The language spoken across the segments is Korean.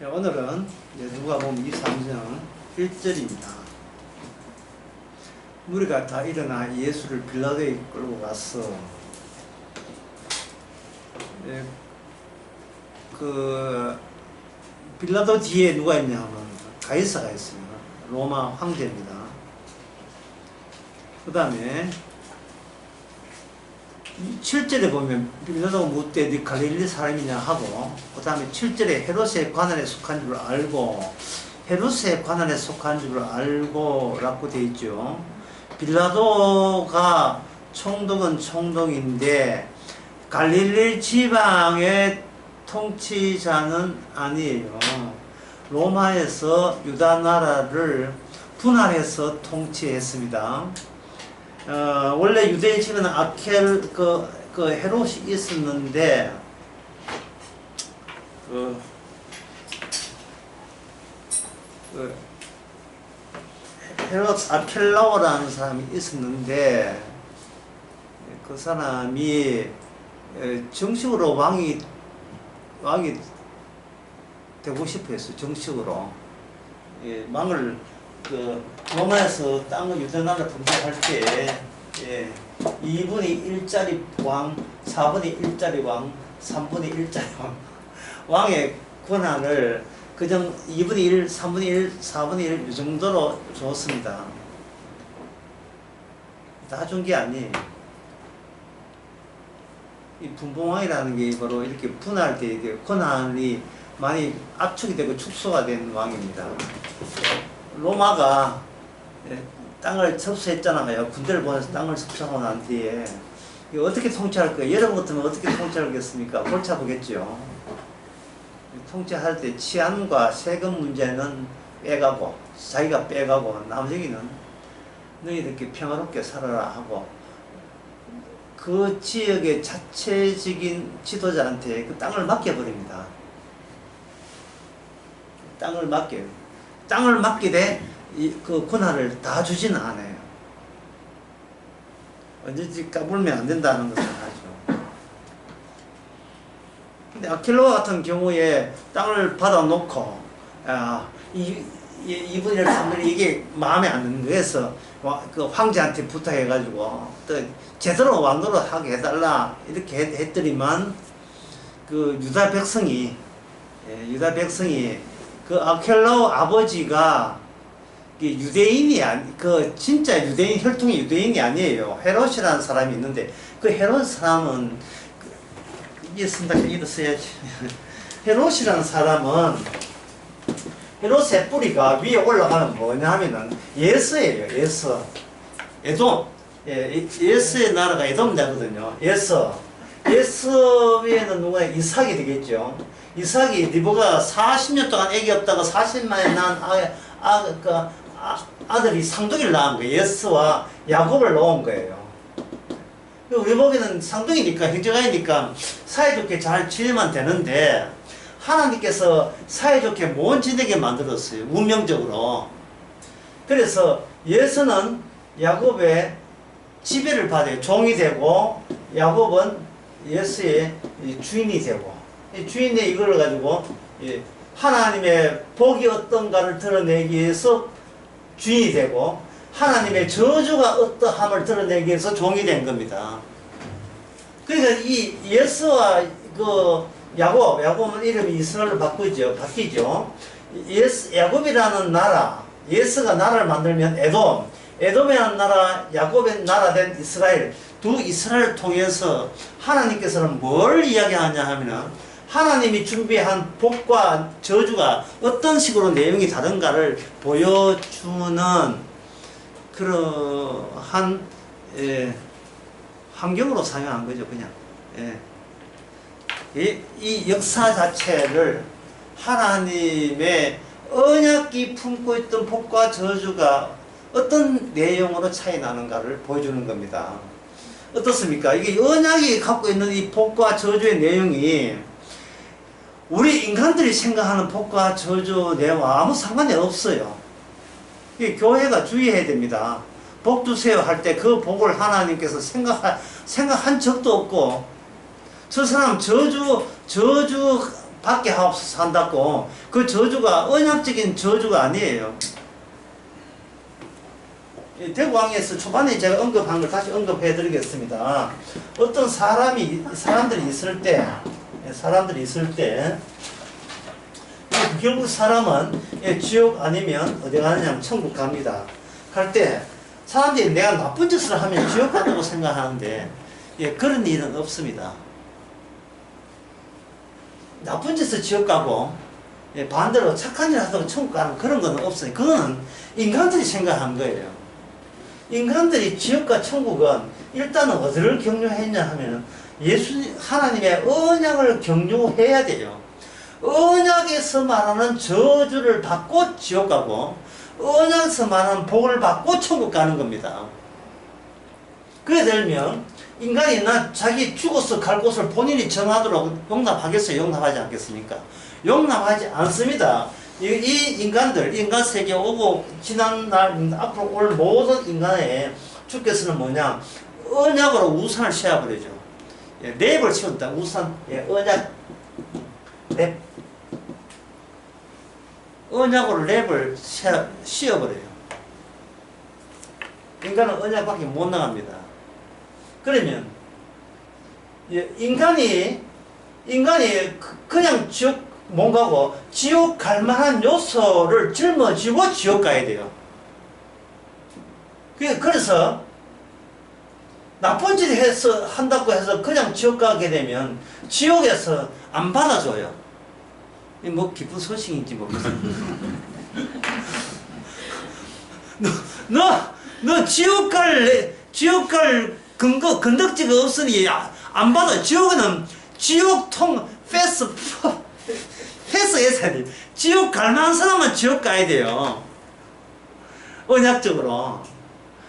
오늘은 누가복음 23장 1절입니다. 무리가 다 일어나 예수를 빌라도에 끌고 갔어. 빌라도 뒤에 누가 있냐면 가이사가 있어요. 로마 황제입니다. 그 다음에 7절에 보면 빌라도가 묻되 네 갈릴리 사람이냐 하고, 그 다음에 7절에 헤롯의 관할에 속한 줄 알고, 헤롯의 관할에 속한 줄 알고 라고 되어 있죠. 빌라도가 총독은 총독인데 갈릴리 지방의 통치자는 아니에요. 로마에서 유다 나라를 분할해서 통치했습니다. 원래 유대인 집에는 헤롯이 있었는데, 헤롯 아켈라오라는 사람이 있었는데, 그 사람이 정식으로 왕이 되고 싶어 했어요. 정식으로. 왕을 로마에서 땅을 유대나라 분배할 때 2분의 1짜리 왕, 4분의 1짜리 왕, 3분의 1짜리 왕, 왕의 권한을 그냥 2분의 1, 3분의 1, 4분의 1 이 정도로 줬습니다. 다 준 게 아니에요. 이 분봉왕이라는 게 바로 이렇게 분할 때 권한이 많이 압축이 되고 축소가 된 왕입니다. 로마가 땅을 접수했잖아요. 군대를 보내서 땅을 접수하고 난 뒤에 이거 어떻게 통치할 거예요? 여러분 같으면 어떻게 통치하겠습니까? 골치 아프겠죠. 통치할 때 치안과 세금 문제는 빼가고, 자기가 빼가고, 나머지는 너희들 이렇게 평화롭게 살아라 하고, 그 지역의 자체적인 지도자한테 그 땅을 맡겨버립니다. 땅을 맡겨요. 땅을 맡기되 그 권한을 다 주지는 않아요. 언제든지 까불면 안 된다는 것을 하죠. 근데 아킬로와 같은 경우에 땅을 받아놓고 이분이나 3분이 이게 마음에 안 드는 거에서 그 황제한테 부탁해가지고 또 제대로 왕노릇 하게 해달라 이렇게 했더니만 그 유다 백성이 그 아켈라오 아버지가 유대인이 진짜 유대인 혈통의 유대인이 아니에요. 헤롯이라는 사람이 있는데 그 헤롯 사람은 이게 써야지. 헤롯이라는 사람은 헤롯의 뿌리가 위에 올라가면 뭐냐 하면은 예스예요. 에돔. 예스의 나라가 에돔 되거든요. 예스 위에는 누가 이삭이 되겠죠. 이삭이 리브가 40년 동안 애기 없다가 40만에 낳은 아들이 상둥이를 낳은 거예요. 예스와 야곱을 놓은 거예요. 우리 보기에는 상둥이니까 형제가이니까 사이좋게 잘 지내면 되는데 하나님께서 사이좋게 못 지내게 만들었어요. 운명적으로. 그래서 예수는 야곱의 지배를 받아요. 종이 되고 야곱은 예수의 주인이 되고, 주인의 이걸 가지고 하나님의 복이 어떤가를 드러내기 위해서 주인이 되고 하나님의 저주가 어떠함을 드러내기 위해서 종이 된 겁니다. 그러니까 이 예수와 야곱은 이름이 이스라엘로 바뀌죠. 야곱이라는 나라, 예수가 나라를 만들면 에돔이라는 나라, 야곱의 나라 된 이스라엘, 두 이스라엘을 통해서 하나님께서는 뭘 이야기하냐 하면은 하나님이 준비한 복과 저주가 어떤 식으로 내용이 다른가를 보여주는 그러한 환경으로 사용한 거죠. 그냥 이 역사 자체를 하나님의 언약이 품고 있던 복과 저주가 어떤 내용으로 차이 나는가를 보여주는 겁니다. 어떻습니까? 이게 언약이 갖고 있는 이 복과 저주의 내용이 우리 인간들이 생각하는 복과 저주 내용과 아무 상관이 없어요. 이 교회가 주의해야 됩니다. 복 주세요 할 때 그 복을 하나님께서 생각한 적도 없고, 저 사람 저주 받게 하옵소서 한다고 그 저주가 언약적인 저주가 아니에요. 대구왕에서 초반에 제가 언급한 걸 다시 언급해 드리겠습니다. 어떤 사람들이 있을 때 결국 사람은 지옥 아니면 어디 가느냐면 천국 갑니다. 갈 때 사람들이 내가 나쁜 짓을 하면 지옥 간다고 생각하는데 그런 일은 없습니다. 나쁜 짓을 지옥 가고 반대로 착한 일을 하다가 천국 가는 그런 건 없어요. 그거는 인간들이 생각한 거예요. 인간들이 지옥과 천국은 일단은 어디를 경유했냐 하면 하나님의 언약을 경유해야 돼요. 언약에서 말하는 저주를 받고 지옥 가고 언약에서 말하는 복을 받고 천국 가는 겁니다. 그래 되면 인간이 자기 죽어서 갈 곳을 본인이 정하도록 용납하겠어요? 용납하지 않겠습니까? 용납하지 않습니다. 이 인간들, 인간 세계에 오고 지난날 앞으로 올 모든 인간의 주께서는 뭐냐? 언약으로 우산을 씌워버리죠. 랩을 씌운다. 우산, 언약, 랩. 언약으로 랩을 씌워버려요. 인간은 언약밖에 못 나갑니다. 그러면 인간이 그냥 지옥 못 가고 지옥 갈 만한 요소를 짊어지고 지옥 가야 돼요. 그래서 나쁜 짓 한다고 해서 그냥 지옥 가게 되면 지옥에서 안 받아줘요. 뭐 기쁜 소식인지 모르겠어요. 너 지옥 갈 건덕지가 없으니 안 받아. 지옥에는 지옥통 패스해야 돼. 지옥 갈 만한 사람만 지옥 가야 돼요. 언약적으로.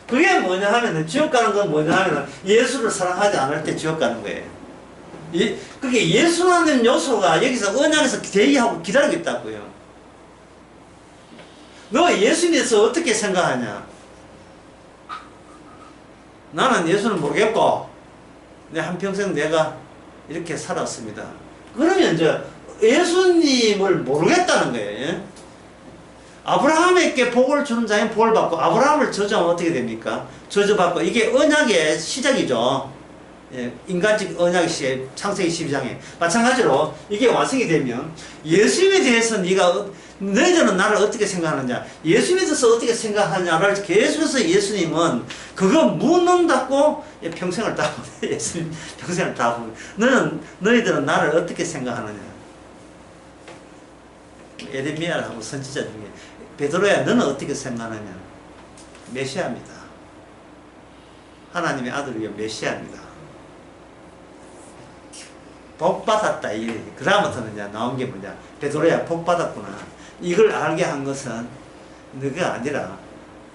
그게 뭐냐 하면은, 지옥 가는 건 뭐냐 하면은, 예수를 사랑하지 않을 때 지옥 가는 거예요. 그게 예수라는 요소가 여기서 언약에서 대기하고 기다리고 있다고요. 너 예수에 대해서 어떻게 생각하냐? 나는 예수를 모르겠고, 내 한평생 내가 이렇게 살았습니다. 그러면 이제 예수님을 모르겠다는 거예요. 아브라함에게 복을 주는 자는 복을 받고, 아브라함을 저주하면 어떻게 됩니까? 저주받고, 이게 언약의 시작이죠. 인간적 언약의 시작, 창세기 12장에. 마찬가지로 이게 완성이 되면 예수님에 대해서 너희들은 나를 어떻게 생각하느냐, 예수님에 대해서 어떻게 생각하냐를 계속해서 예수님은 그거 묻는다고 평생을 다 보내. 예수님 평생을 다 보내. 너희들은 나를 어떻게 생각하느냐. 에레미야라고 선지자 중에 베드로야 너는 어떻게 생각하느냐. 메시아입니다. 하나님의 아들이요 메시아입니다. 복 받았다. 그 다음부터는 나온 게 뭐냐, 베드로야 복 받았구나. 이걸 알게 한 것은 너가 아니라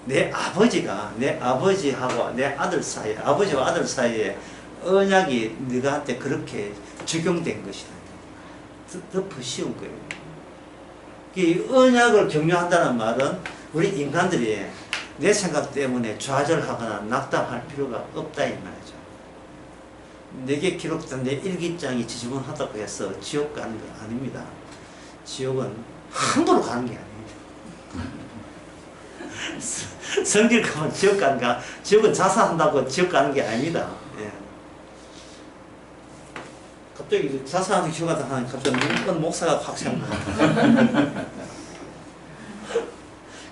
내 아버지하고 내 아들 사이에, 아버지와 아들 사이에 언약이 너한테 그렇게 적용된 것이다. 덮어 씌운 거예요. 이 언약을 경유한다는 말은 우리 인간들이 내 생각 때문에 좌절하거나 낙담할 필요가 없다 이 말이죠. 내게 기록된 내 일기장이 지지분하다고 해서 지옥 가는 건 아닙니다. 지옥은 함부로 가는 게 아닙니다. 성질 가면 지옥 가는가? 지옥은 자살한다고 지옥 가는 게 아닙니다. 예. 갑자기 자살하는 기회가 하는 갑자기 어떤 목사가 확 생각나.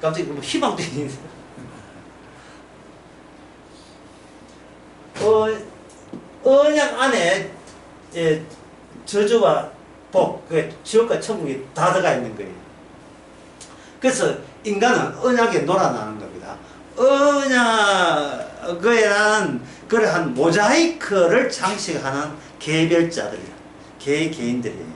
갑자기 뭐 희망적인. 언약 안에 저주와 복, 지옥과 천국이 다 들어가 있는 거예요. 그래서 인간은 언약에 놀아나는 겁니다. 언약에는 그러한 모자이크를 장식하는 개별자들이에요. 개인들이에요.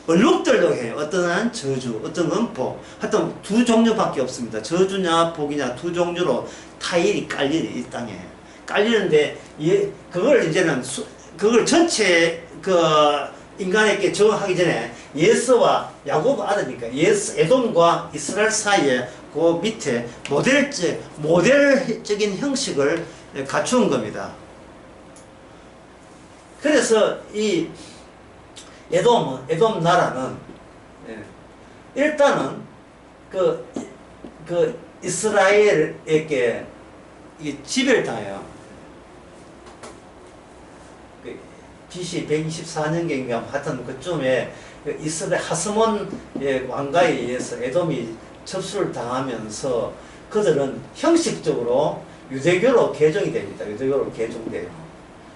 얼룩들도 해요. 어떤 저주, 어떤 건 복. 하여튼 두 종류밖에 없습니다. 저주냐 복이냐 두 종류로 타일이 깔리는 이 땅에 깔리는데, 그걸 이제는 그걸 전체 인간에게 적용하기 전에 예서와 야곱 아들이니까 에돔과 이스라엘 사이에 그 밑에 모델적인 형식을 갖추은 겁니다. 그래서 이 에돔 나라는, 예, 일단은 그 이스라엘에게 이게 지배를 당해요. BC 124년경인가 하여튼 그쯤에 이스라엘 하스몬의 왕가에 의해서 에돔이 접수를 당하면서 그들은 형식적으로 유대교로 개종이 됩니다. 유대교로 개종돼요.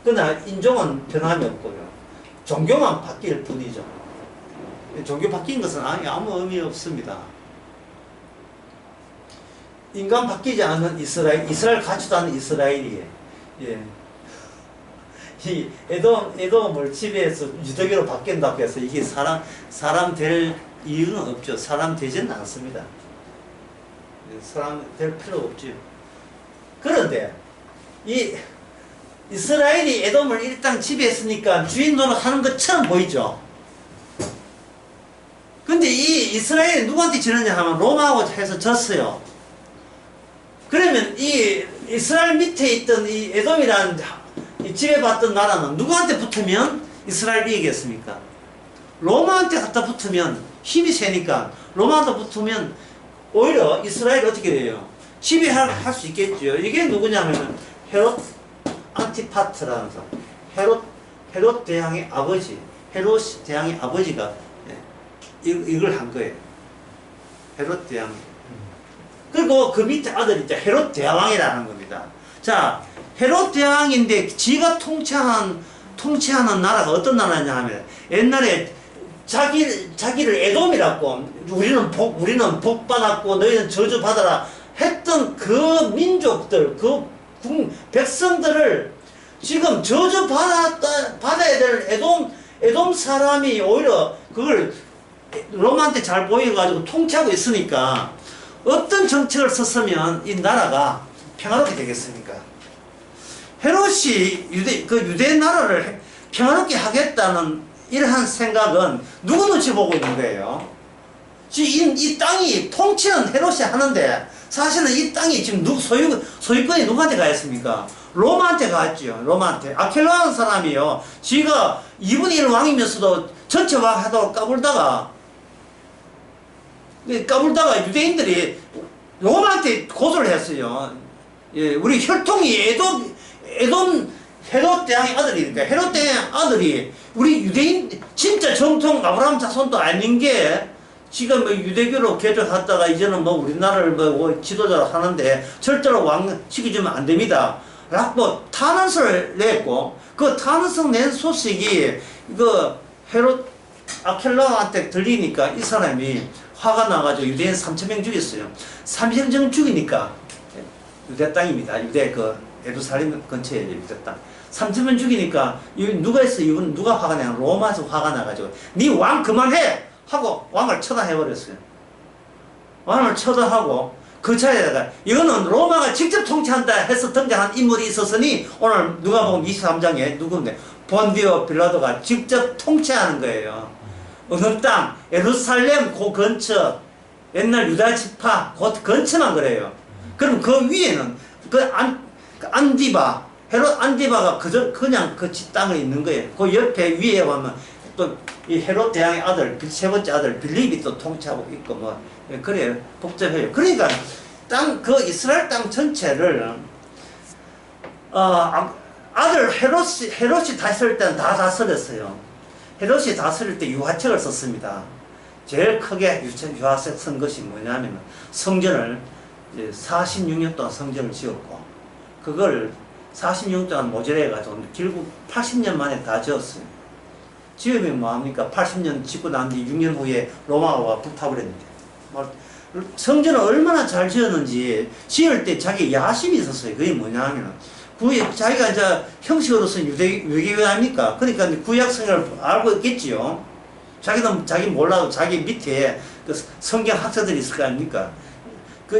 그러나 인종은 변함이 없고요. 종교만 바뀔 뿐이죠. 종교 바뀐 것은 아무 의미 없습니다. 인간 바뀌지 않는 이스라엘 같지도 않은 이스라엘이에요. 예. 이 에돔을 지배해서 유대교로 바뀐다고 해서 이게 사람 될 이유는 없죠. 사람 되지는 않습니다. 사람 될 필요 없죠. 그런데 이 이스라엘이 에돔을 일단 지배했으니까 주인 노릇하는 것처럼 보이죠. 근데 이 이스라엘이 누구한테 지느냐 하면 로마하고 해서 졌어요. 그러면 이 이스라엘 밑에 있던 이 에돔이라는 지배받던 나라는 누구한테 붙으면 이스라엘이 이기겠습니까? 로마한테 갖다 붙으면 힘이 세니까 로마한테 붙으면 오히려 이스라엘이 어떻게 돼요? 지배할 수 있겠죠. 이게 누구냐면 헤롯 안티파트라는 사람. 헤롯 대왕의 아버지. 헤롯 대왕의 아버지가 이걸 한 거예요. 헤롯 대왕. 그리고 그 밑에 아들이 이제 헤롯 대왕이라는 겁니다. 자, 헤롯 대왕인데 지가 통치하는 나라가 어떤 나라냐 하면 옛날에 자기를 에돔이라고 우리는 복 받았고 너희는 저주 받아라 했던 그 민족들 그 백성들을 지금 저주 받아야 될 에돔 사람이 오히려 그걸 로마한테 잘 보여가지고 통치하고 있으니까 어떤 정책을 썼으면 이 나라가 평화롭게 되겠습니까? 헤롯이 유대 나라를 평화롭게 하겠다는 이러한 생각은 누구 눈치 보고 있는 거예요? 지금 이 땅이 통치는 헤롯이 하는데 사실은 이 땅이 지금 소유권이 누구한테 가 있습니까? 로마한테 갔죠. 로마한테. 아켈라는 사람이요. 지가 2분의 1 왕이면서도 전체 왕 하다가 까불다가 유대인들이 로마한테 고소를 했어요. 예, 우리 혈통이 헤롯 대왕의 아들이니까 헤롯 대왕의 아들이 우리 유대인 진짜 정통 아브라함 자손도 아닌 게 지금 뭐 유대교로 개종했다가 이제는 뭐 우리나라를 뭐 지도자로 하는데 절대로 왕 시켜주면 안 됩니다. 라고 탄원서를 냈고 그 탄원서 낸 소식이 그 헤롯 아켈라한테 들리니까 이 사람이 화가 나가지고 유대인 3,000명 죽였어요. 3,000명 죽이니까 유대 땅입니다. 유대 그 예루살렘 근처에 유대 땅. 3,000명 죽이니까 누가 했어? 이건 누가 화가 나냐? 로마에서 화가 나가지고 네 왕 그만해! 하고 왕을 처단해버렸어요. 왕을 처단하고 그 자리에다가 이거는 로마가 직접 통치한다 해서 등장한 인물이 있었으니 오늘 누가복음 23장에 누구인데 본디오 빌라도가 직접 통치하는 거예요. 어느 땅 예루살렘 그 근처 옛날 유다 지파 그 근처만 그래요. 그럼 그 위에는 안디바 헤롯 안디바가 그냥 그 땅에 있는 거예요. 그 옆에 위에 보면 또 이 헤롯 대왕의 아들 세 번째 아들 빌립이 또 통치하고 있고 뭐 그래요. 복잡해요. 그러니까 그 이스라엘 땅 전체를 아들 헤롯이 다스릴 때는 다 다스렸어요. 헤롯이 다스릴 때 유화책을 썼습니다. 제일 크게 유화책 쓴 것이 뭐냐면 성전을 46년 동안 성전을 지었고 그걸 46년 동안 모자라가지고 결국 80년 만에 다 지었어요. 지으면 뭐합니까? 80년 짓고 난 뒤 6년 후에 로마가 불타버렸는데 성전을 얼마나 잘 지었는지 지을 때 자기 야심이 있었어요. 그게 뭐냐면 자기가 이제 형식으로서는 유대교 아닙니까? 그러니까 구약성경을 알고 있겠지요. 자기는 자기 몰라도 자기 밑에 그 성경 학자들이 있을 거 아닙니까?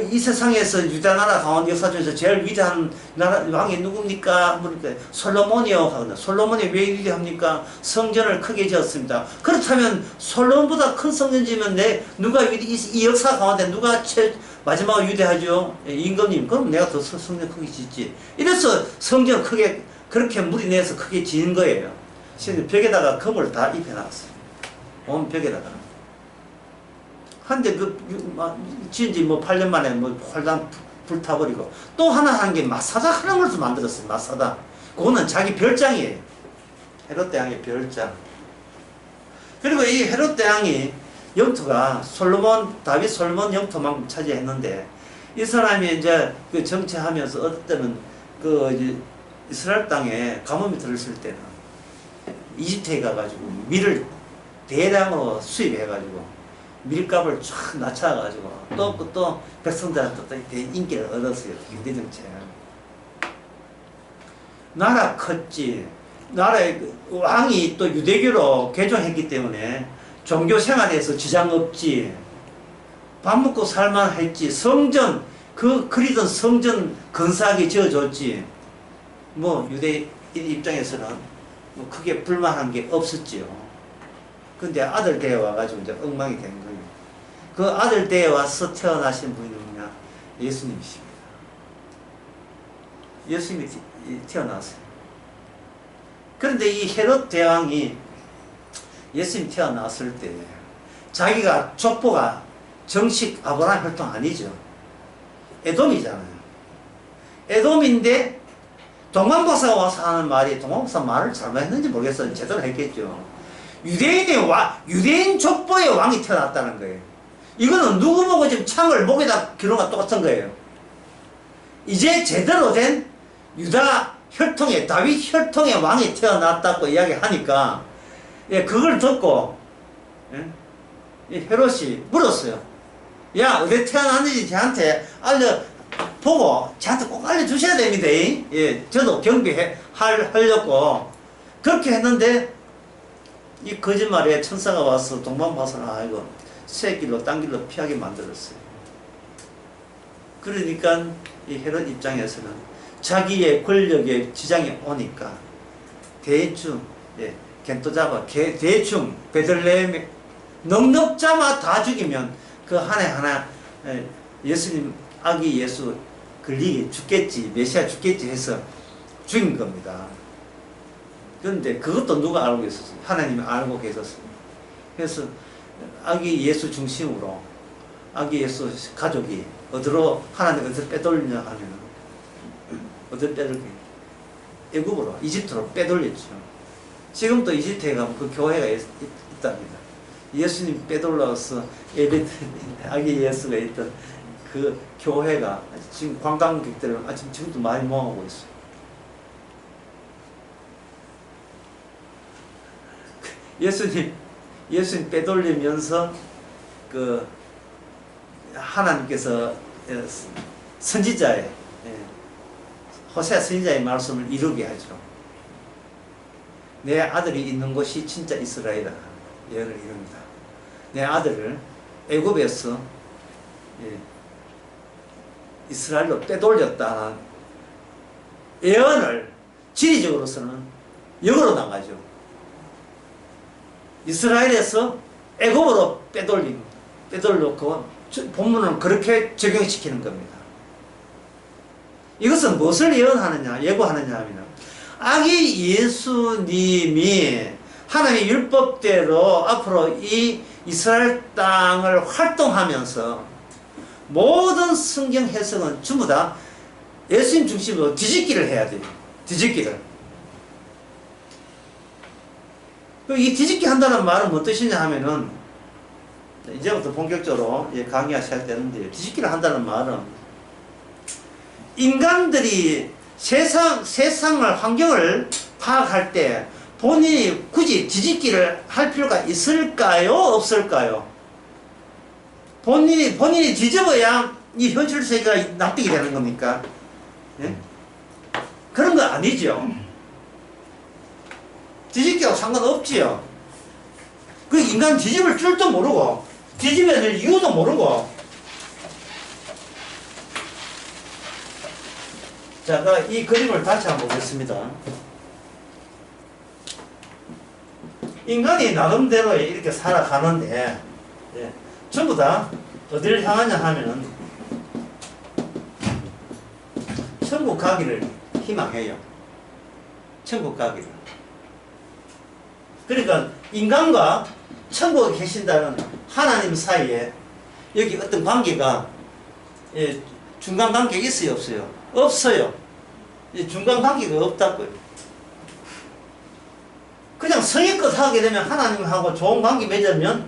이 세상에서 유다 나라 가운데 역사 중에서 제일 위대한 왕이 누굽니까? 그러니까 솔로몬이요 하거든요. 솔로몬이 왜 위대합니까? 성전을 크게 지었습니다. 그렇다면 솔로몬보다 큰 성전 지으면 누가 이 역사 가운데 누가 마지막으로 위대하죠? 임금님. 그럼 내가 더 성전 크게 짓지. 이래서 성전 크게 그렇게 무리 내서 크게 지은 거예요. 벽에다가 금을 다 입혀놨어요. 온 벽에다가. 한데 지은 지 뭐 8년 만에 뭐 홀랑 불타버리고, 또 하나 한 게 마사다 하는 것을 만들었어요. 마사다. 그거는 자기 별장이에요. 헤롯 대왕의 별장. 그리고 이 헤롯 대왕이 영토가 다윗 솔로몬 영토만큼 차지했는데, 이 사람이 이제 그 정치하면서 어떨 때는 이제 이스라엘 땅에 가뭄이 들었을 때는 이집트에 가가지고 밀을 대량으로 수입해가지고 밀값을 쫙 낮춰가지고 또 백성들한테 인기를 얻었어요. 유대 정책. 나라 컸지. 나라의 왕이 또 유대교로 개종했기 때문에 종교 생활에서 지장 없지. 밥 먹고 살만했지. 성전, 그리던 성전 근사하게 지어줬지. 뭐 유대 입장에서는 뭐 크게 불만한 게 없었지요. 근데 아들 대에 와가지고 이제 엉망이 된 거예요. 그 아들 대에 와서 태어나신 분이 누구냐? 예수님이십니다. 예수님이 태어났어요. 그런데 이 헤롯 대왕이 예수님 태어났을 때 자기가 족보가 정식 아브라함 혈통 아니죠. 에돔이잖아요. 에돔인데 동방박사가 와서 하는 말이, 동방박사 말을 잘못했는지 모르겠어요. 제대로 했겠죠. 유대인 족보의 왕이 태어났다는 거예요. 이거는 누구 보고 지금 창을 목에다 기는 것과 똑같은 거예요. 이제 제대로 된 유다 혈통의, 다윗 혈통의 왕이 태어났다고 이야기하니까, 예, 그걸 듣고, 예, 헤롯이 물었어요. 야, 어디 태어났는지 저한테 보고 저한테 꼭 알려주셔야 됩니다. 예, 저도 경비하려고 그렇게 했는데, 이 거짓말에 천사가 와서 동방박사를 아이고 새 길로 딴 길로 피하게 만들었어요. 그러니까 이 헤롯 입장에서는 자기의 권력에 지장이 오니까 대충, 예, 겐또 잡아 대충 베들레헴에 넉넉 잡아 다 죽이면 그 하나 예수님 아기 예수 걸리게 죽겠지, 메시아 죽겠지 해서 죽인 겁니다. 그런데 그것도 누가 알고 있었어요? 하나님이 알고 계셨어요. 그래서 아기 예수 중심으로 아기 예수 가족이 하나님 어디로 빼돌리냐 하면 어디로 빼돌리냐? 애굽으로, 이집트로 빼돌렸죠. 지금도 이집트에 가면 그 교회가 있답니다. 예수님 빼돌려서 예배 아기 예수가 있던 그 교회가 지금 관광객들은 지금도 많이 모아오고 있어요. 예수님 빼돌리면서 그 하나님께서 선지자의, 호세아 선지자의 말씀을 이루게 하죠. 내 아들이 있는 곳이 진짜 이스라엘이다. 예언을 이룹니다. 내 아들을 애굽에서 이스라엘로 빼돌렸다는 예언을 지리적으로서는 역으로 나가죠. 이스라엘에서 애굽으로 빼돌려고 본문은 그렇게 적용시키는 겁니다. 이것은 무엇을 예언하느냐, 예고하느냐 하면 아기 예수님이 하나님의 율법대로 앞으로 이 이스라엘 땅을 활동하면서 모든 성경 해석은 전부 다 예수님 중심으로 뒤집기를 해야 돼요. 뒤집기를. 이 뒤집기 한다는 말은 무슨 뜻이냐 하면은, 이제부터 본격적으로 강의하셔야 되는데, 뒤집기를 한다는 말은 인간들이 세상을, 환경을 파악할 때 본인이 굳이 뒤집기를 할 필요가 있을까요? 없을까요? 본인이 뒤집어야 이 현실 세계가 납득이 되는 겁니까? 예? 그런 거 아니죠. 뒤집기하고 상관없지요. 그 인간 뒤집을 줄도 모르고, 뒤집어야 될 이유도 모르고. 자, 이 그림을 다시 한번 보겠습니다. 인간이 나름대로 이렇게 살아가는데, 예, 전부 다 어디를 향하냐 하면은 천국 가기를 희망해요. 천국 가기를. 그러니까 인간과 천국에 계신다는 하나님 사이에 여기 어떤 관계가 중간 관계가 있어요, 없어요? 없어요. 중간 관계가 없다고요. 그냥 성의껏 하게 되면 하나님하고 좋은 관계 맺으면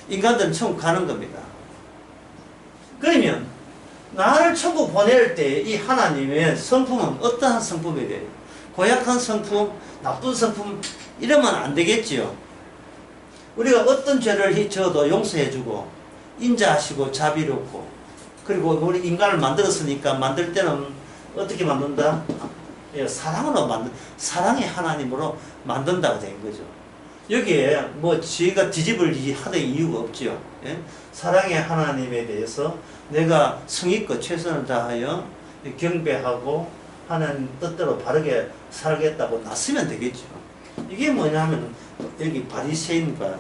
인간들은 천국 가는 겁니다. 그러면 나를 천국 보낼 때 이 하나님의 성품은 어떠한 성품이 돼요? 고약한 성품, 나쁜 성품 이러면 안 되겠지요. 우리가 어떤 죄를 저도 용서해주고 인자하시고 자비롭고 그리고 우리 인간을 만들었으니까 만들 때는 어떻게 만든다? 사랑으로 사랑의 하나님으로 만든다고 된 거죠. 여기에 뭐 지가 뒤집을 하던 이유가 없죠. 사랑의 하나님에 대해서 내가 성의껏 최선을 다하여 경배하고 하는 뜻대로 바르게 살겠다고 놨으면 되겠죠. 이게 뭐냐면 여기 바리새인과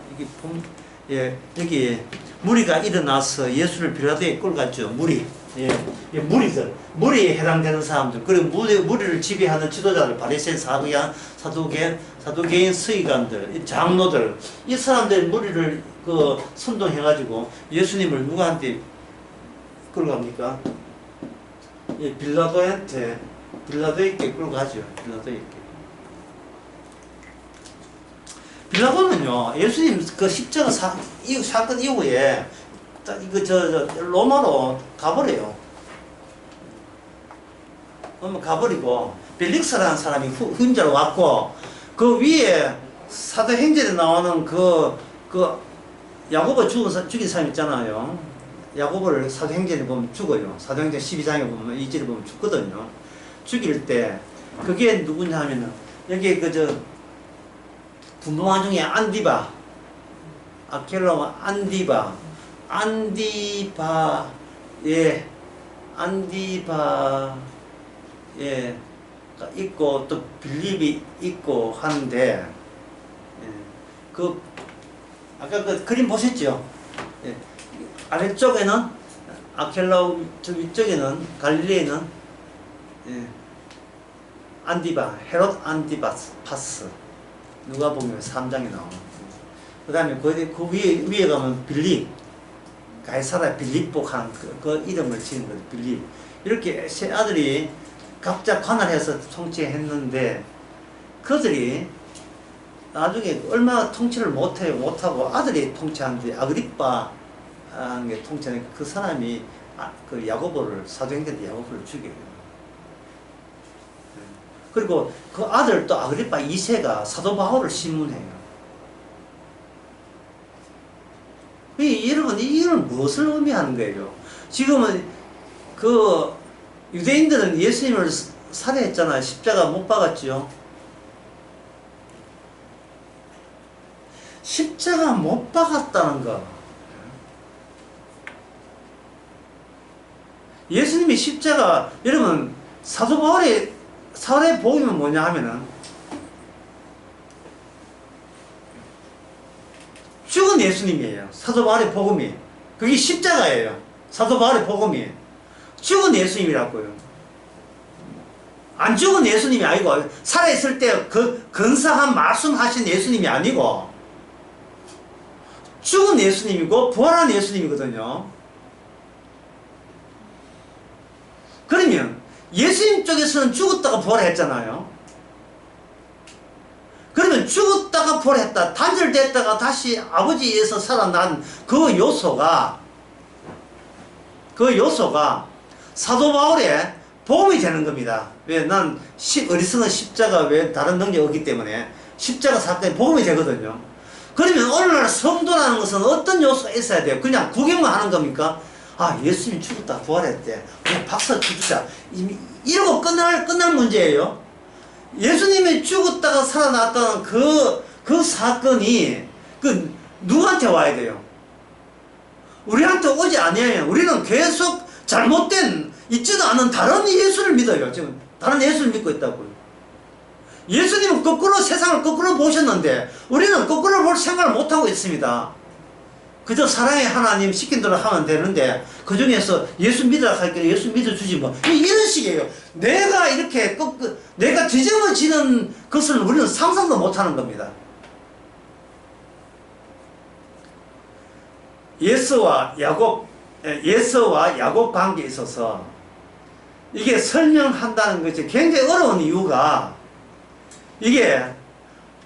여기 무리가 일어나서 예수를 빌라도에 끌고 갔죠. 무리에 해당되는 사람들, 그리고 무리를 지배하는 지도자들, 바리새인, 사두개인, 서기관들, 장로들, 이 사람들 무리를 선동해가지고 예수님을 누구한테 끌고 갑니까? 빌라도에게 끌고 가죠. 빌라도는요, 예수님 그 십자가 사건 이후에 로마로 가버려요. 가버리고 벨릭스라는 사람이 훈자로 왔고 그 위에 사도행전에 나오는 그 야고보 죽인 사람 있잖아요. 야고보를 사도행전에 보면 죽어요. 사도행전 12장에 보면 2절에 보면 죽거든요. 죽일 때 그게 누구냐 하면은 여기 분노한 중에 안디바, 아켈라와 안디바에 있고 또 빌립이 있고 하는데 아까 그 그림 보셨죠? 아래쪽에는 아켈라, 저 위쪽에는 갈릴리에는 안디바, 헤롯 안디바스 누가 보면 3장에 나오는. 그 다음에 그 위에 가면 빌립, 가이사라 빌립복한 그 이름을 지은 거예요. 빌립. 이렇게 세 아들이 각자 관할해서 통치했는데 그들이 나중에 얼마 통치를 못하고 아들이 통치하는데 아그리빠 게 통치하는 그 사람이 그 야고보를 사도행전 야고보를 죽여요. 그리고 그 아들 또 아그리빠 2세가 사도 바울을 신문해요. 여러분 이건 무엇을 의미하는 거예요? 지금은 그 유대인들은 예수님을 살해했잖아요. 십자가 못 박았죠. 십자가 못 박았다는 거. 예수님이 십자가, 여러분 사도 바울의 사도의 복음은 뭐냐 하면은 죽은 예수님이에요. 사도 바울의 복음이. 그게 십자가예요. 사도 바울의 복음이. 죽은 예수님이라고요. 안 죽은 예수님이 아니고 살아있을 때 그 근사한 말씀하신 예수님이 아니고 죽은 예수님이고 부활한 예수님이거든요. 그러면 예수님 쪽에서는 죽었다가 부활했잖아요. 그러면 죽었다가 부활했다, 단절됐다가 다시 아버지에서 살아난 그 요소가 사도 바울의 복음이 되는 겁니다. 왜? 난 어리석은 십자가 왜 다른 능력이 없기 때문에 십자가 사건이 복음이 되거든요. 그러면 오늘날 성도라는 것은 어떤 요소가 있어야 돼요? 그냥 구경만 하는 겁니까? 아, 예수님이 죽었다 부활했대, 그냥 박수 쳐주자, 이러고 끝날 문제예요. 예수님이 죽었다가 살아났다는 그 사건이 누구한테 와야 돼요? 우리한테 오지 아니에요. 우리는 계속 잘못된 있지도 않은 다른 예수를 믿어요. 지금 다른 예수를 믿고 있다고요. 예수님은 세상을 거꾸로 보셨는데 우리는 거꾸로 볼 생각을 못하고 있습니다. 그저 사랑의 하나님 시킨 대로 하면 되는데 그 중에서 예수 믿으라 할게 예수 믿어주지 뭐 이런 식이에요. 내가 이렇게 내가 뒤집어지는 것을 우리는 상상도 못하는 겁니다. 예서와 야곱 관계에 있어서 이게 설명한다는 것이 굉장히 어려운 이유가 이게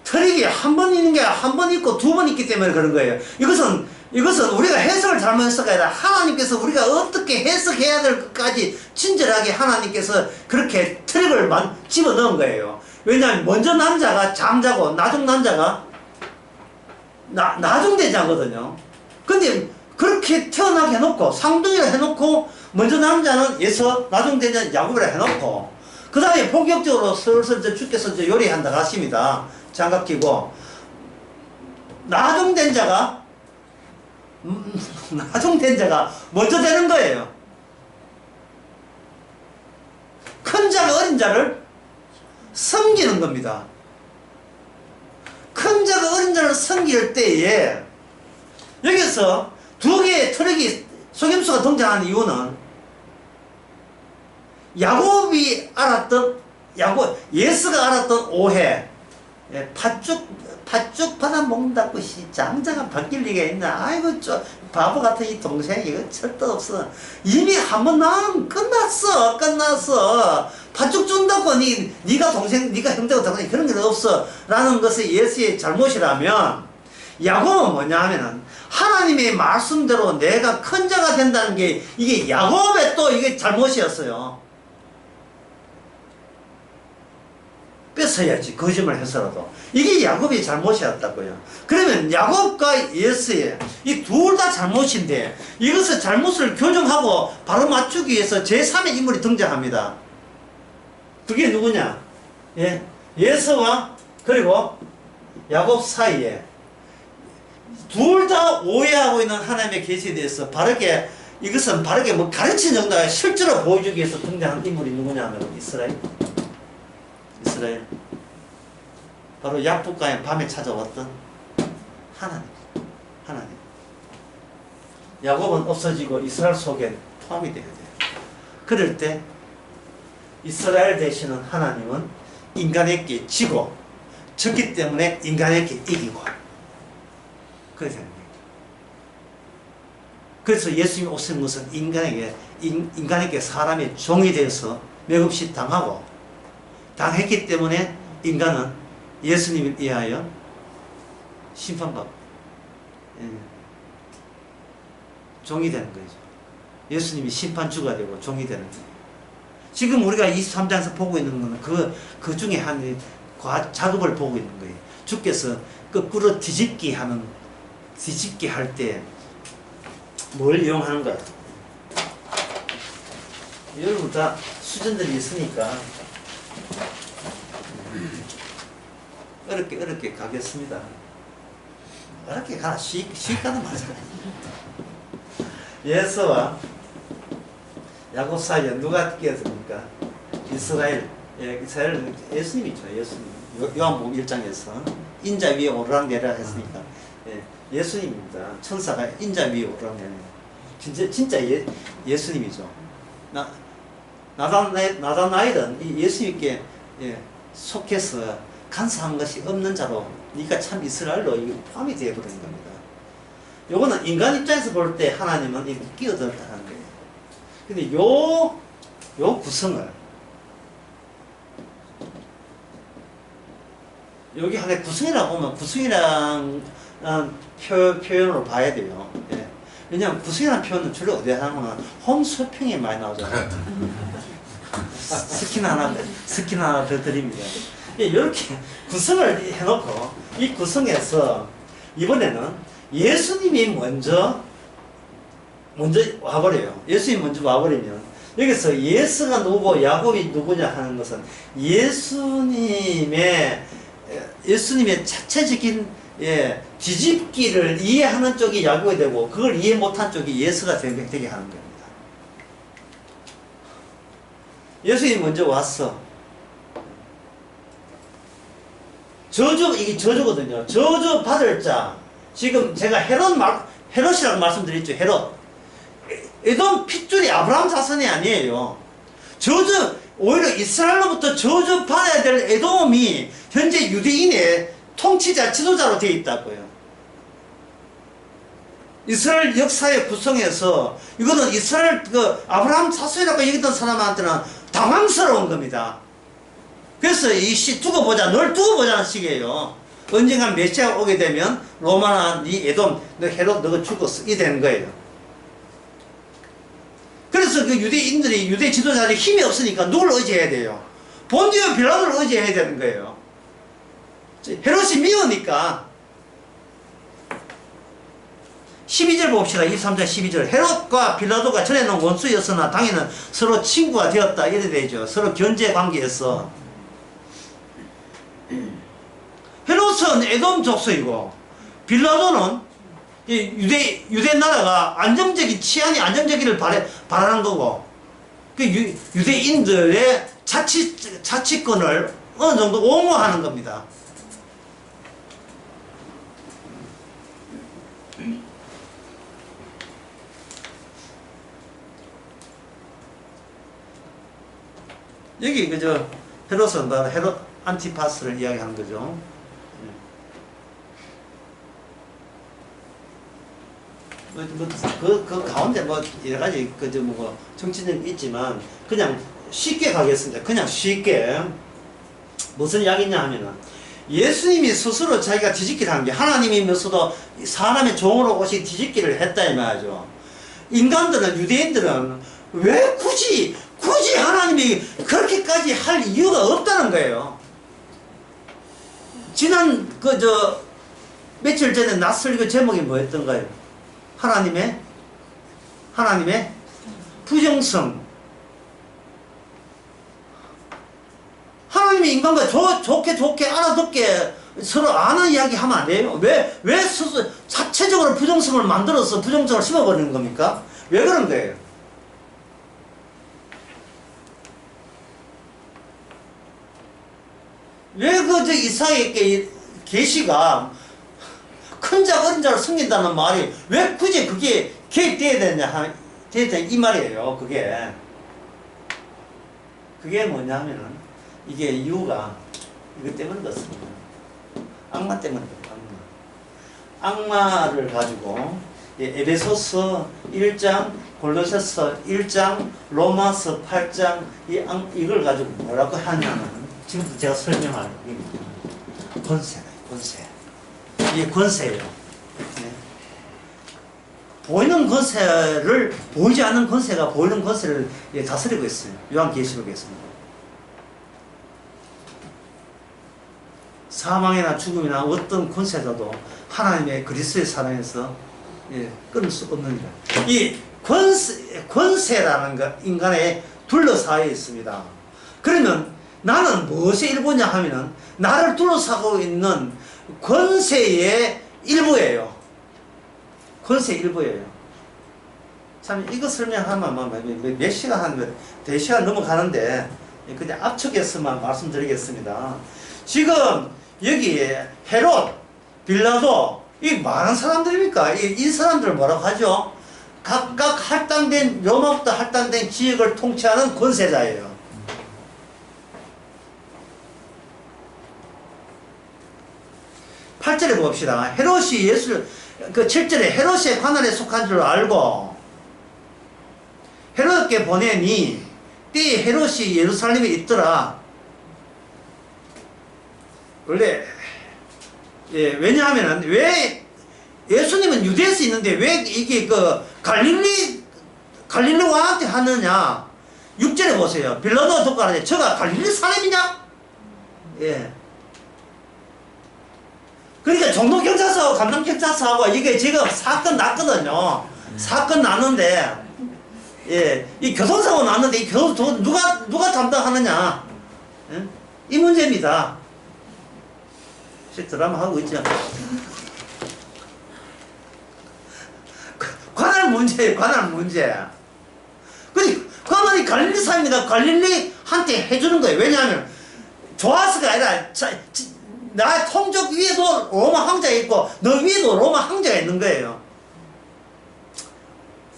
트릭이 한 번 있는 게 한 번 있고 두 번 있기 때문에 그런 거예요. 이것은 우리가 해석을 잘못해서가 아니라 하나님께서 우리가 어떻게 해석해야 될 것까지 친절하게 하나님께서 그렇게 트릭을 집어넣은 거예요. 왜냐하면 먼저 남자가 장자고 나중 남자가 나중대자거든요. 근데 그렇게 태어나게 해놓고 상둥이를 해놓고 먼저 남자는 예서 나중대자는 야곱이라 해놓고 그 다음에 본격적으로 슬슬 주께서 요리한다 하십니다. 장갑 끼고 나중된 자가 먼저 되는 거예요. 큰 자가 어린 자를 섬기는 겁니다. 큰 자가 어린 자를 섬길 때에 여기서 두 개의 트럭이 속임수가 등장하는 이유는 예스가 알았던 오해, 팥죽 받아 먹는다고 장자가 바뀔 리가 있나? 아이고 바보 같은 이 동생 이거 절대 없어. 이미 한 번 나오면 끝났어. 팥죽 준다고 네가 형제가 당연히 그런 게 없어 라는 것이 예수의 잘못이라면, 야곱은 뭐냐 하면은 하나님의 말씀대로 내가 큰 자가 된다는 게 이게 야곱의 또 이게 잘못이었어요. 뺏어야지, 거짓말 해서라도. 이게 야곱의 잘못이었다고요. 그러면 야곱과 예수의 이 둘 다 잘못인데 이것을 잘못을 교정하고 바로 맞추기 위해서 제3의 인물이 등장합니다. 그게 누구냐? 예수와 그리고 야곱 사이에 둘 다 오해하고 있는 하나님의 계시에 대해서 이것은 바르게 가르치는 정도가 실제로 보여주기 위해서 등장한 인물이 누구냐 하면 이스라엘. 바로 약북가에 밤에 찾아왔던 하나님. 야곱은 없어지고 이스라엘 속에 포함이 되어야 돼요. 그럴 때 이스라엘 되시는 하나님은 인간에게 졌기 때문에 인간에게 이기고 그래서 예수님이 오신 것은 인간에게 사람의 종이 되어서 맥없이 당했기 때문에 인간은 예수님을 위하여 심판받고 종이 되는 거죠. 예수님이 심판주가 되고 종이 되는 거예요. 지금 우리가 23장에서 보고 있는 것은 그 중에 한 작업을 보고 있는 거예요. 주께서 거꾸로 뒤집기 할 때 뭘 이용하는가? 여러분 다 수전들이 있으니까 어렵게 가겠습니다. 어렵게 가라. 쉽게 가는 맞아요. 예수와 야곱 사이에 누가 끼었습니까? 이스라엘은 예수님이죠. 예수님. 요한복음 1장에서 인자 위에 오르락내리락 했으니까 예수님입니다. 천사가 인자 위에 오르락내리락. 진짜 예수님이죠. 나다나엘은 이 예수님께 속해서 간사한 것이 없는 자로 네가 참 이스라엘로 포함이 되어버린 겁니다. 요거는 인간 입장에서 볼 때 하나님은 이거 끼어들었다는 거예요. 근데 요 구성을 여기 하나의 구성이라고 보면 구성이란 표현으로 봐야 돼요. 왜냐하면 구성이라는 표현은 주로 어디에 하냐면 홍서평에 많이 나오잖아요. 스킨 하나 더 드립니다. 이렇게 구성을 해놓고 이 구성에서 이번에는 예수님이 먼저 와버려요. 예수님이 먼저 와버리면 여기서 예수가 누구고 야곱이 누구냐 하는 것은 예수님의 자체적인 뒤집기를 이해하는 쪽이 야곱이 되고 그걸 이해 못한 쪽이 예수가 되게 하는 겁니다. 예수님이 먼저 왔어. 이게 저주거든요. 저주 받을 자. 지금 제가 헤롯이라고 말씀드렸죠. 헤롯. 에돔 핏줄이 아브라함 자손이 아니에요. 오히려 이스라엘로부터 저주 받아야 될 에돔이 현재 유대인의 통치자, 지도자로 되어 있다고요. 이스라엘 역사의 구성에서 이거는 이스라엘 아브라함 자손이라고 얘기했던 사람한테는 당황스러운 겁니다. 그래서 이 시 두고 보자, 널 두고 보자는 식이에요. 언젠가 메시아가 오게 되면 로마나 네 에돔, 너 헤롯 너가 죽었어 이 되는 거예요. 그래서 그 유대인들이 유대 지도자들이 힘이 없으니까 누굴 의지해야 돼요? 본디오 빌라도를 의지해야 되는 거예요. 헤롯이 미우니까. 12절 봅시다. 23절 12절. 헤롯과 빌라도가 전에는 원수였으나 당에는 서로 친구가 되었다. 이래 되죠. 서로 견제 관계였어. 헤롯은 에돔 족속이고 빌라도는 유대 나라가 안정적인 치안이 안정적이를 바라는 거고 그 유대인들의 자치권을 어느 정도 옹호하는 겁니다. 여기 그저 헤롯은 바로 헤롯 안티파스를 이야기하는 거죠. 그 가운데 뭐 여러 가지 그저 뭐 정치는 있지만 그냥 쉽게 가겠습니다. 그냥 쉽게 무슨 이야기냐 하면은 예수님이 스스로 자기가 뒤집기를 하는 게 하나님이면서도 사람의 종으로 오시 뒤집기를 했다 이 말이죠. 인간들은 유대인들은 왜 굳이 하나님이 그렇게까지 할 이유가 없다는 거예요. 지난 며칠 전에 낯설고 제목이 뭐였던가요? 하나님의 부정성. 하나님이 인간과 좋게 알아듣게 서로 아는 이야기 하면 안 돼요? 왜 스스로 자체적으로 부정성을 만들어서 부정성을 심어버리는 겁니까? 왜 그런 거예요? 왜 이사야에게 계시가 큰 자 어린 자를 숨긴다는 말이 왜 굳이 그게 개입돼야 되냐 이 말이에요. 그게 뭐냐면은 이게 이유가 이것 때문에 그렇습니다. 악마 때문에 악마를 가지고 에베소서 1장, 골로새서 1장, 로마서 8장 이걸 가지고 뭐라고 하냐면 지금부터 제가 설명할 권세다. 이게 권세예요. 네. 보이는 권세를 보이지 않는 권세가 보이는 권세를 다스리고 있어요. 요한계시록에서는 사망이나 죽음이나 어떤 권세자도 하나님의 그리스도의 사랑에서 끊을 수 없느니라. 이 권세라는 것 인간의 둘러싸여 있습니다. 그러면 나는 무엇의 일부냐 하면은 나를 둘러싸고 있는 권세의 일부예요. 권세의 일부예요. 참 이거 설명하면 몇 시간 하면 4시간 넘어가는데 그냥 압축해서만 말씀드리겠습니다. 지금 여기에 헤롯, 빌라도 이 많은 사람들입니까? 이 사람들을 뭐라고 하죠? 각각 로마부터 할당된 지역을 통치하는 권세자예요. 8절에 봅시다. 헤롯이 7절에 헤롯의 관할에 속한 줄 알고 헤롯께 보내니 때에 헤롯이 예루살렘에 있더라. 원래 왜냐하면은 왜 예수님은 유대에서 있는데 왜 이게 갈릴리 왕한테 하느냐? 6절에 보세요. 빌라도가 듣고 하는데 저가 갈릴리 사람이냐? 그러니까 종로경찰서하고 감남경찰서하고 이게 지금 사건 났거든요. 사건 났는데 이 교통사고 났는데 이 누가 담당하느냐? 이 문제입니다. 드라마 하고 있죠. 관할 문제예요. 관할 문제. 관할이 갈릴리 사람입니다. 갈릴리한테 해주는 거예요. 왜냐하면 좋아서가 아니라 나 통족 위에도 로마 황제가 있고 너 위에도 로마 황제가 있는 거예요.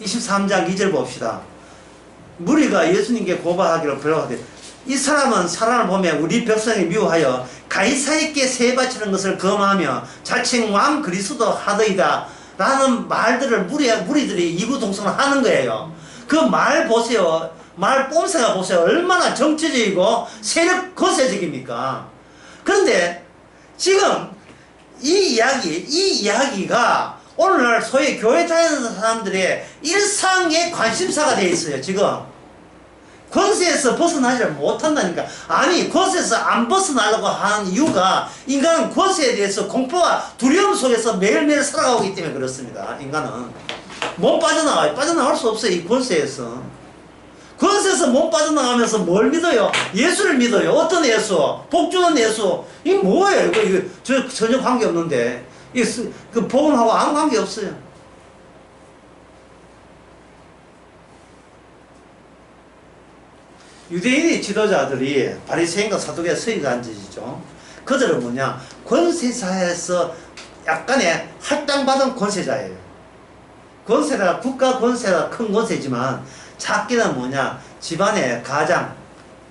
23장 2절 봅시다. 무리가 예수님께 고발하기를 불러가되 이 사람은 사람을 보며 우리 백성이 미워하여 가이사에게 세 바치는 것을 금하며 자칭 왕 그리스도 하더이다 라는 말들을 무리들이 이구동성을 하는 거예요. 그 말 보세요. 말 뽐새가 보세요. 얼마나 정치적이고 세력 거세적입니까? 그런데 지금 이 이야기가 오늘날 소위 교회 다니는 사람들의 일상의 관심사가 되어 있어요. 지금 권세에서 벗어나지를 못한다니까. 아니, 권세에서 안 벗어나려고 하는 이유가 인간은 권세에 대해서 공포와 두려움 속에서 매일매일 살아가고 있기 때문에 그렇습니다. 인간은 못 빠져나와요. 빠져나올 수 없어요. 이 권세에서. 권세에서 못 빠져나가면서 뭘 믿어요? 예수를 믿어요. 어떤 예수? 복 주는 예수. 이게 뭐예요? 이거 전혀 관계없는데. 그 복음하고 아무 관계 없어요. 유대인의 지도자들이 바리새인과 사두개 서기가 앉으시죠. 그들은 뭐냐? 권세사에서 약간의 할당받은 권세자예요. 권세가 국가 권세가 큰 권세지만 작게는 뭐냐? 집안의 가장,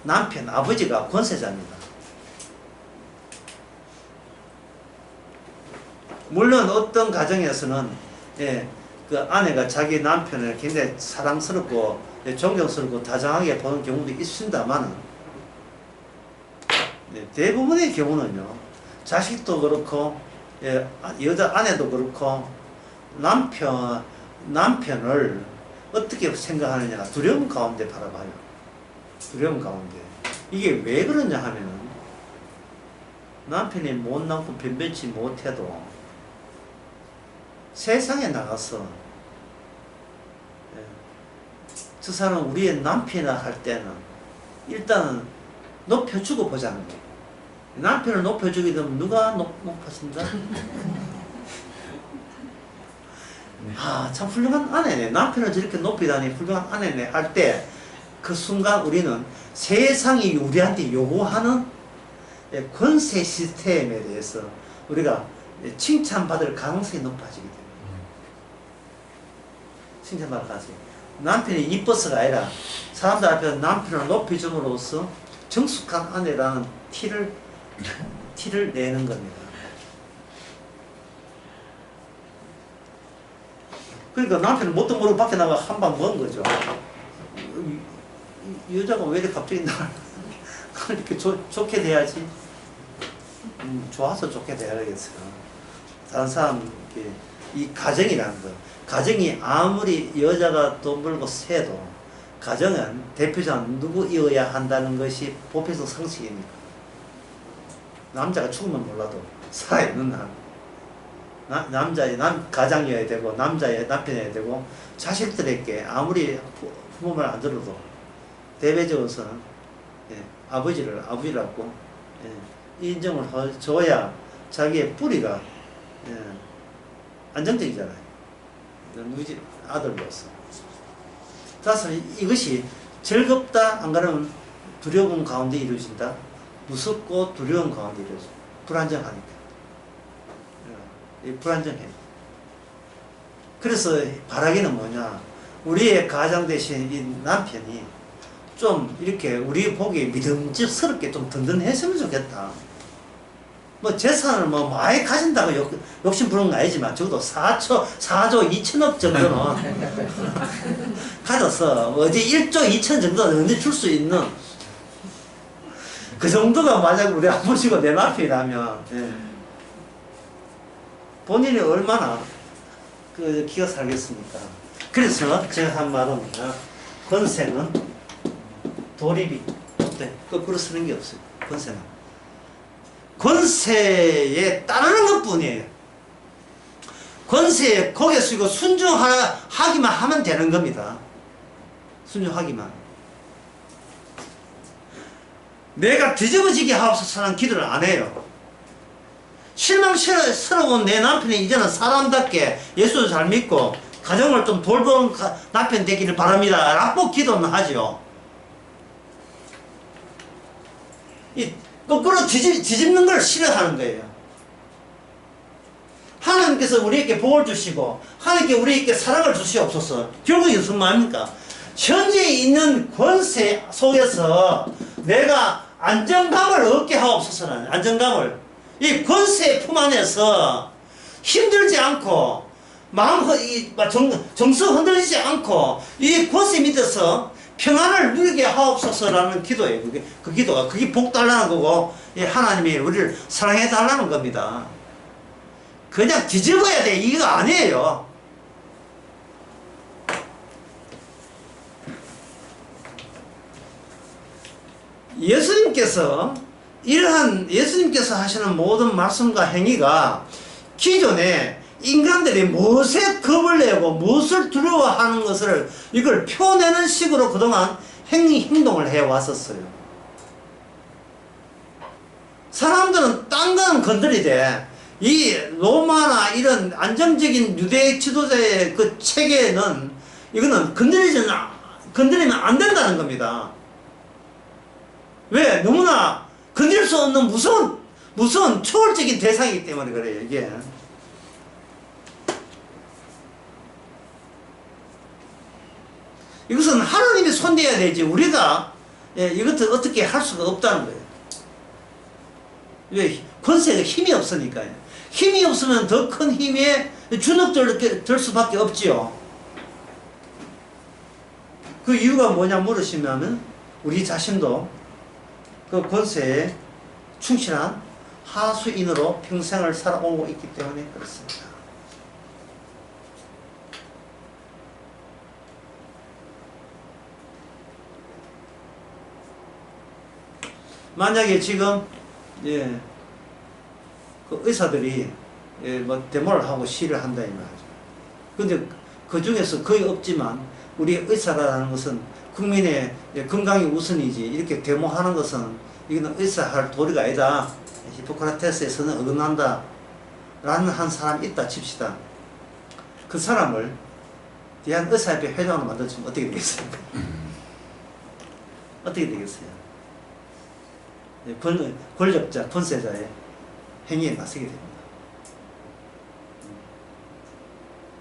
남편, 아버지가 권세자입니다. 물론 어떤 가정에서는 그 아내가 자기 남편을 굉장히 사랑스럽고 존경스럽고 다정하게 보는 경우도 있습니다만 대부분의 경우는요, 자식도 그렇고 여자 아내도 그렇고 남편을 어떻게 생각하느냐, 두려움 가운데 바라봐요. 두려움 가운데. 이게 왜 그러냐 하면은 남편이 못났고 변변치 못해도 세상에 나가서 저 사람은 우리의 남편이라 할 때는 일단은 높여주고 보자는 거예요. 남편을 높여주게 되면 누가 높아진다? 아, 참 훌륭한 아내네. 남편을 저렇게 높이다니 훌륭한 아내네 할 때 그 순간 우리는 세상이 우리한테 요구하는 권세 시스템에 대해서 우리가 칭찬받을 가능성이 높아지게 됩니다. 칭찬받을 가능성이. 남편이 이뻐서가 아니라 사람들 앞에서 남편을 높여줌으로써 정숙한 아내라는 티를 내는 겁니다. 그러니까 남편은 뭣도 모르고 밖에 나가 한 방 먹은 거죠. 이 여자가 왜 이렇게 갑자기 나를 이렇게 좋게 대하지? 좋아서 좋게 대하겠어요. 다른 사람, 이 가정이라는 거. 가정이 아무리 여자가 돈 벌고 세도 가정은 대표자는 누구이어야 한다는 것이 보편적 상식입니다. 남자가 죽으면 몰라도 살아있는 한 남자의 가장이어야 되고 남자의 남편이어야 되고 자식들에게 아무리 부모 말 안 들어도 대외적으로서는 아버지를 아버지라고 인정을 줘야 자기의 뿌리가 안정적이잖아요. 누구지? 아들로서. 따라서 이것이 즐겁다 안 그러면 두려움 가운데 이루어진다. 무섭고 두려움 가운데 이루어진다. 불안정하니까. 불안정해. 그래서 바라기는 뭐냐? 우리의 가장 대신 이 남편이 좀 이렇게 우리 보기에 믿음직스럽게 좀 든든했으면 좋겠다. 뭐 재산을 뭐 많이 가진다고 욕심 부르는 건 아니지만 적어도 4조 2천억 정도는 가져서 어디 1조 2천 정도는 언제 줄 수 있는 그 정도가 만약 우리 아버지가 내 남편이라면 본인이 얼마나 기가 살겠습니까? 그래서 제가 한 말은 권세는 도리비 거꾸로 쓰는 게 없어요. 권세는 권세에 따르는 것 뿐이에요. 권세에 고개 숙이고 순종하기만 하면 되는 겁니다. 순종하기만. 내가 뒤집어지게 하옵소서라는 기도를 안 해요. 실망스러운 내 남편이 이제는 사람답게 예수를 잘 믿고 가정을 좀 돌보는 남편 되기를 바랍니다 라고 기도는 하죠. 이 거꾸로 뒤집는 걸 싫어하는 거예요. 하나님께서 우리에게 복을 주시고 하나님께 우리에게 사랑을 주시옵소서. 결국 무슨 말입니까? 현재 있는 권세 속에서 내가 안정감을 얻게 하옵소서라는 안정감을 이 권세의 품 안에서 힘들지 않고 정서 흔들리지 않고 이 권세 밑에서 평안을 누리게 하옵소서라는 기도예요. 그 기도가 그게 복 달라는 거고 하나님이 우리를 사랑해 달라는 겁니다. 그냥 뒤집어야 돼 이거 아니에요. 예수님께서 하시는 모든 말씀과 행위가 기존에 인간들이 무엇에 겁을 내고 무엇을 두려워하는 것을 이걸 표내는 식으로 그동안 행동을 해왔었어요. 사람들은 딴 거는 건드리되 이 로마나 이런 안정적인 유대 지도자의 그 체계는 이거는 건드리면 안 된다는 겁니다. 왜? 너무나 건드릴 수 없는 무서운 초월적인 대상이기 때문에 그래요, 이게. 이것은 하나님이 손대야 되지, 우리가, 이것을 어떻게 할 수가 없다는 거예요. 왜? 권세가 힘이 없으니까요. 힘이 없으면 더 큰 힘에 주눅들 수밖에 없지요. 그 이유가 뭐냐 물으시면, 우리 자신도 그 권세에 충실한 하수인으로 평생을 살아오고 있기 때문에 그렇습니다. 만약에 지금 그 의사들이 뭐 데모를 하고 시위를 한다 이 말이죠. 근데 그 중에서 거의 없지만 우리 의사라는 것은 국민의 건강이 우선이지 이렇게 데모하는 것은 이거는 의사할 도리가 아니다. 히포크라테스에서는 어긋난다 라는 한 사람이 있다 칩시다. 그 사람을 대한의사협회 회장으로 만들어주면 어떻게 되겠습니까? 어떻게 되겠어요? 권력자, 권세자의 행위에 나서게 됩니다.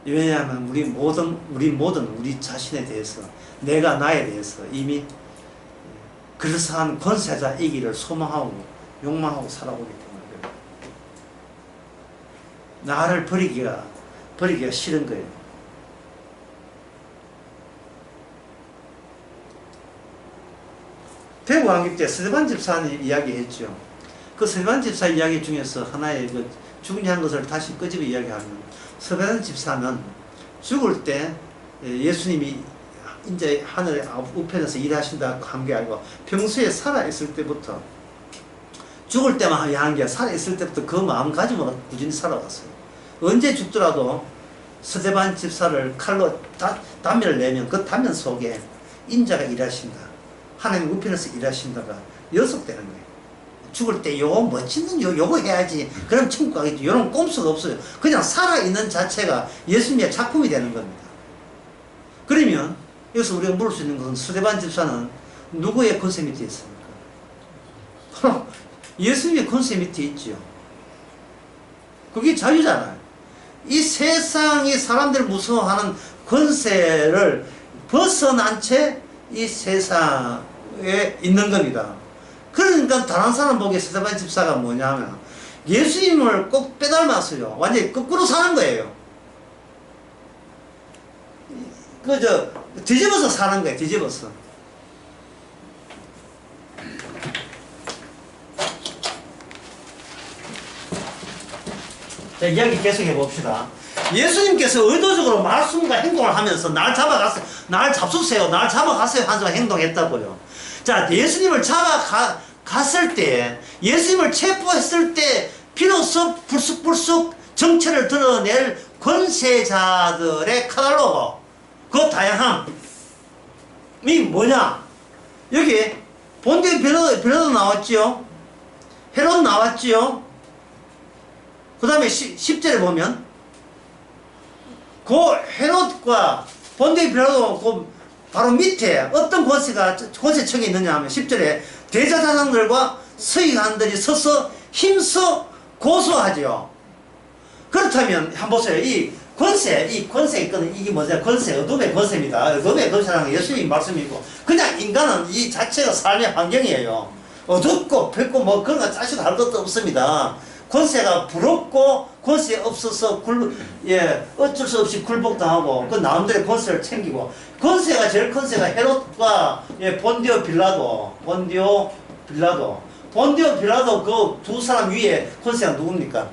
왜냐하면 우리 자신에 대해서, 내가 나에 대해서 이미 그럴싸한 권세자이기를 소망하고 욕망하고 살아오기 때문에 나를 버리기가 싫은 거예요. 대구왕립 때 스데반 집사님 이야기했죠. 그 스데반 집사 이야기 중에서 하나의 그 중요한 것을 다시 끄집어 이야기하면, 스데반 집사는 죽을 때 예수님이 이제 하늘 우편에서 일하신다 한 게 아니고 평소에 살아있을 때부터, 죽을 때만 한 게 살아있을 때부터 그 마음가짐으로 꾸준히 살아왔어요. 언제 죽더라도 스데반 집사를 칼로 단면을 내면 그 단면 속에 인자가 일하신다, 하나님 우편에서 일하신다가 연속되는 거예요. 죽을 때 요거 멋지는 요거 해야지 그럼 천국 가겠지, 이런 꼼수가 없어요. 그냥 살아있는 자체가 예수님의 작품이 되는 겁니다. 그러면 여기서 우리가 물을 수 있는 것은, 스데반 집사는 누구의 권세 밑에 있습니까? 바로 예수님의 권세 밑에 있지요. 그게 자유잖아요. 이 세상이 사람들을 무서워하는 권세를 벗어난 채 이 세상에 있는 겁니다. 그러니까 다른 사람 보기에 스데반 집사가 뭐냐면 예수님을 꼭 빼닮았어요. 완전히 거꾸로 사는 거예요. 뒤집어서 사는 거예요. 뒤집어서. 자, 이야기 계속해 봅시다. 예수님께서 의도적으로 말씀과 행동을 하면서 날 잡수세요, 날 잡아가세요 하면서 행동했다고요. 자, 예수님을 잡아갔을 때, 예수님을 체포했을 때 비로소 불쑥불쑥 정체를 드러낼 권세자들의 카탈로그, 그 다양함이 뭐냐? 여기 본디오 빌라도 나왔지요. 헤롯 나왔지요. 그 다음에 10절에 보면 그 헤롯과 본디오 빌라도 그 바로 밑에 어떤 권세청이 있느냐 하면 10절에 대제사장들과 서기관들이 서서 힘써 고소하지요. 그렇다면 한번 보세요. 이 권세의 끈은 이게 뭐냐? 권세, 어둠의 권세입니다. 어둠의 권세라는 게 예수님 말씀이고, 그냥 인간은 이 자체가 삶의 환경이에요. 어둡고 벽고 뭐 그런 거 자식도 할 것도 없습니다. 권세가 부럽고 권세 없어서 어쩔 수 없이 굴복당하고 그 남들의 권세를 챙기고 권세가 제일 권세가 헤롯과 본디오 빌라도 그 두 사람 위에 권세가 누굽니까?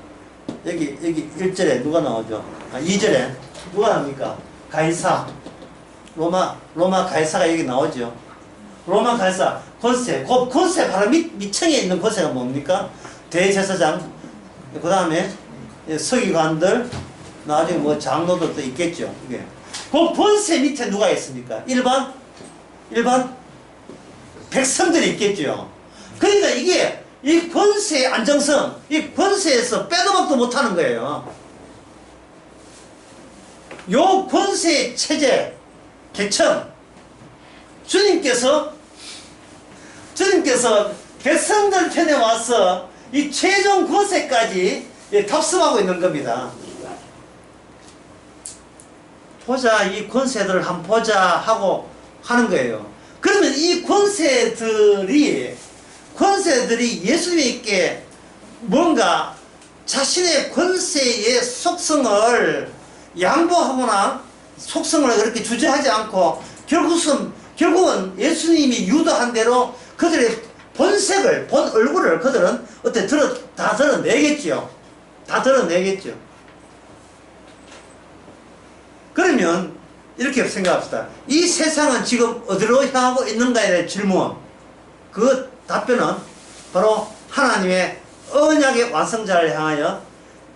여기 1절에 누가 나오죠? 2절에 누가 나옵니까? 가이사 로마 가이사가 여기 나오죠. 로마 가이사 권세 바로 밑층에 있는 권세가 뭡니까? 대제사장 그 다음에 서기관들 나중에 뭐 장로들도 있겠죠. 이게 그 권세 밑에 누가 있습니까? 일반 백성들이 있겠죠. 그러니까 이게 이 권세의 안정성, 이 권세에서 빼도 박도 못하는 거예요. 요 권세의 체제, 계층, 주님께서 백성들 편에 와서 이 최종 권세까지 탑승하고 있는 겁니다. 보자, 이 권세들을 한번 보자 하고 하는 거예요. 그러면 이 권세들이 예수님께 뭔가 자신의 권세의 속성을 양보하거나 속성을 그렇게 주저하지 않고 결국은 예수님이 유도한 대로 그들의 본 얼굴을 그들은 다 드러내겠죠. 그러면 이렇게 생각합시다. 이 세상은 지금 어디로 향하고 있는가에 대한 질문, 그 답변은 바로 하나님의 언약의 완성자를 향하여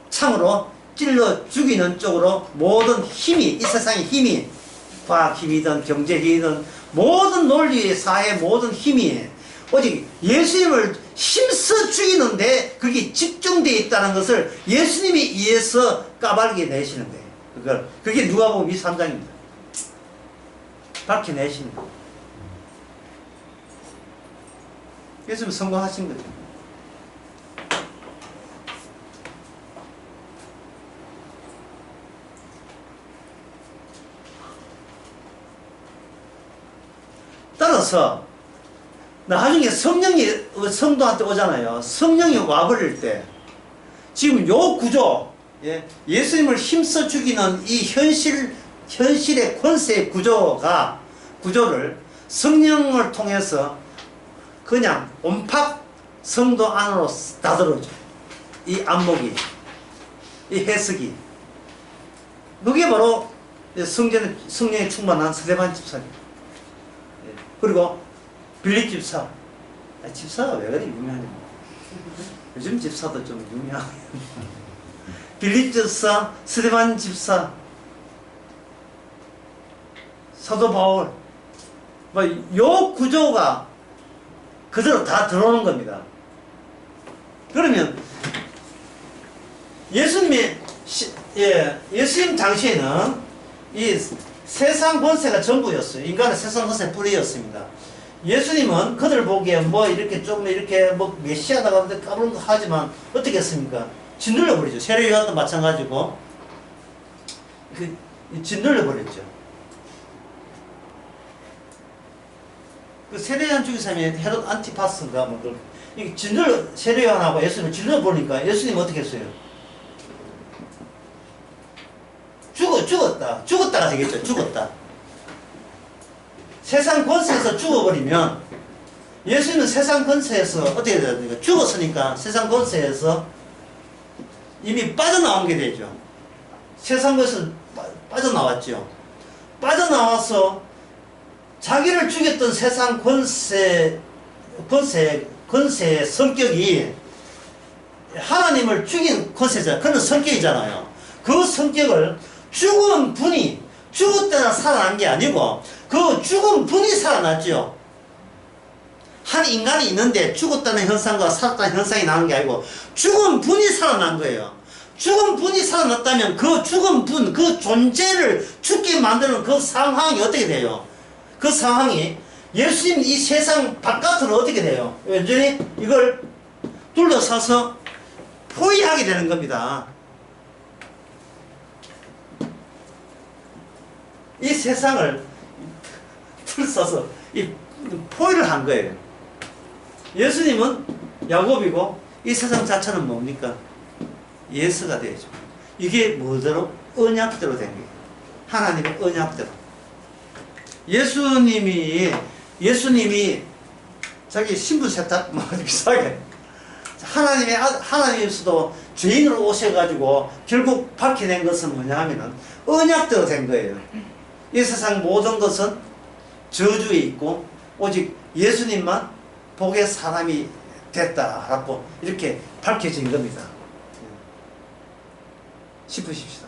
참으로 찔러 죽이는 쪽으로 모든 힘이, 이 세상의 힘이, 과학 힘이든 경제 힘이든 모든 논리, 사회 모든 힘이 오직 예수님을 힘써 죽이는데 그게 집중되어 있다는 것을 예수님이 이해해서 까발게 내시는 거예요. 그게 누가복음 23장입니다. 밝혀내시는 거예요. 예수님 성공하신 거죠. 따라서 나중에 성령이 성도한테 오잖아요. 성령이 와버릴 때 지금 요 구조, 예수님을 힘써 죽이는 이 현실의 권세의 구조를 성령을 통해서 그냥 온팍 성도 안으로 다 들어오죠. 이 안목이, 이 해석이. 그게 바로 성령에 충만한 스데반 집사입니다. 그리고 빌립 집사. 집사가 왜 그리 유명하냐. 요즘 집사도 좀 유명해요. 빌립 집사, 스데반 집사, 사도 바울. 요 구조가 그대로 다 들어오는 겁니다. 그러면 예수님 당시에는 이 세상 권세가 전부였어요. 인간은 세상 권세 뿌리였습니다. 예수님은 그들 보기에 이렇게 메시아다가 까부는 거 하지만 어떻게 했습니까? 짓눌러 버리죠. 세례요한도 마찬가지고 짓눌러 버렸죠. 그 세례요한 죽인 사람이 헤롯 안티파스인가 이게 세례요한하고 예수님을 짓눌러 보니까 예수님 어떻게 했어요? 죽었다가 되겠죠. 죽었다. 세상 권세에서 죽어버리면 예수님은 세상 권세에서 어떻게 돼야 됩니까? 죽었으니까 세상 권세에서 이미 빠져나온 게 되죠. 세상 권세에서 빠져나왔죠. 빠져나와서 자기를 죽였던 세상 권세의 성격이 하나님을 죽인 권세잖아요. 그런 성격이잖아요. 그 성격을 죽은 분이 죽었다가 살아난 게 아니고 그 죽은 분이 살아났죠. 한 인간이 있는데 죽었다는 현상과 살았다는 현상이 나는 게 아니고 죽은 분이 살아난 거예요. 죽은 분이 살아났다면 그 죽은 분, 그 존재를 죽게 만드는 그 상황이 어떻게 돼요? 그 상황이 예수님 이 세상 바깥으로 어떻게 돼요? 완전히 이걸 둘러싸서 포위하게 되는 겁니다. 이 세상을 둘러싸서 이 포위를 한 거예요. 예수님은 야곱이고 이 세상 자체는 뭡니까? 예수가 되죠. 이게 뭐대로? 언약대로 된 거예요. 하나님의 언약대로. 예수님이 자기 신분 세탁 뭐 비슷하게 하나님께서도 죄인으로 오셔가지고 결국 밝혀낸 것은 뭐냐 하면은 언약대로 된 거예요. 이 세상 모든 것은 저주에 있고 오직 예수님만 복의 사람이 됐다라고 이렇게 밝혀진 겁니다. 싶으십시다.